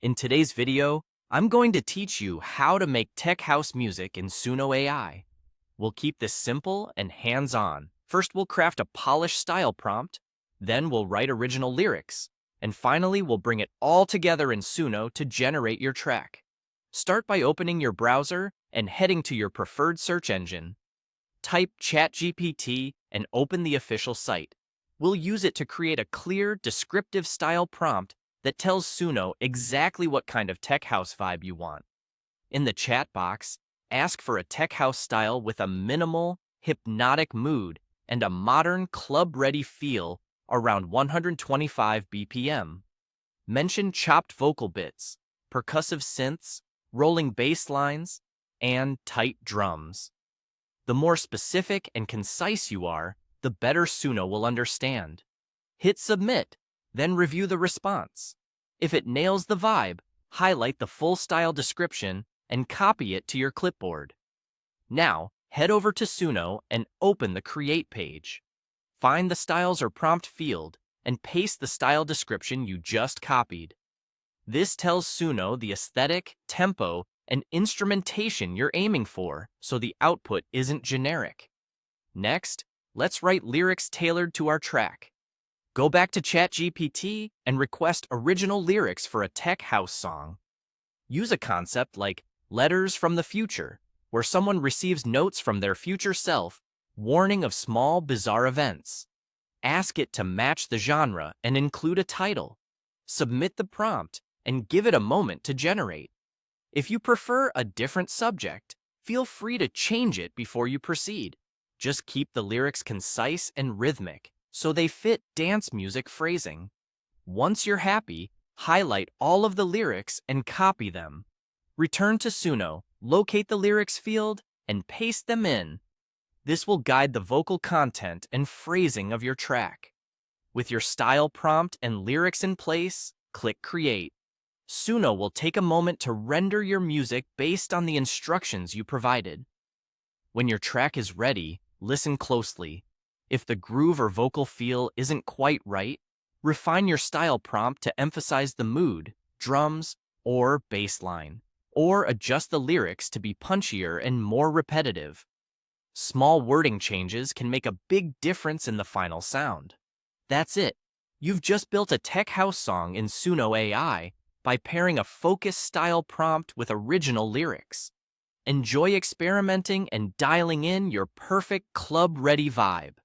In today's video, I'm going to teach you how to make tech house music in Suno AI. We'll keep this simple and hands-on. First, we'll craft a polished style prompt, then we'll write original lyrics, and finally, we'll bring it all together in Suno to generate your track. Start by opening your browser and heading to your preferred search engine. Type ChatGPT and open the official site. We'll use it to create a clear, descriptive style prompt that tells Suno exactly what kind of tech house vibe you want. In the chat box, ask for a tech house style with a minimal, hypnotic mood and a modern, club-ready feel around 125 BPM. Mention chopped vocal bits, percussive synths, rolling bass lines, and tight drums. The more specific and concise you are, the better Suno will understand. Hit submit, then review the response. If it nails the vibe, highlight the full style description and copy it to your clipboard. Now, head over to Suno and open the Create page. Find the Styles or Prompt field and paste the style description you just copied. This tells Suno the aesthetic, tempo, and instrumentation you're aiming for, so the output isn't generic. Next, let's write lyrics tailored to our track. Go back to ChatGPT and request original lyrics for a tech house song. Use a concept like letters from the future, where someone receives notes from their future self, warning of small, bizarre events. Ask it to match the genre and include a title. Submit the prompt and give it a moment to generate. If you prefer a different subject, feel free to change it before you proceed. Just keep the lyrics concise and rhythmic, so they fit dance music phrasing. Once you're happy, highlight all of the lyrics and copy them. Return to Suno, locate the lyrics field, and paste them in. This will guide the vocal content and phrasing of your track. With your style prompt and lyrics in place, click Create. Suno will take a moment to render your music based on the instructions you provided. When your track is ready, listen closely. If the groove or vocal feel isn't quite right, refine your style prompt to emphasize the mood, drums, or bass line, or adjust the lyrics to be punchier and more repetitive. Small wording changes can make a big difference in the final sound. That's it. You've just built a tech house song in Suno AI by pairing a focused style prompt with original lyrics. Enjoy experimenting and dialing in your perfect club-ready vibe.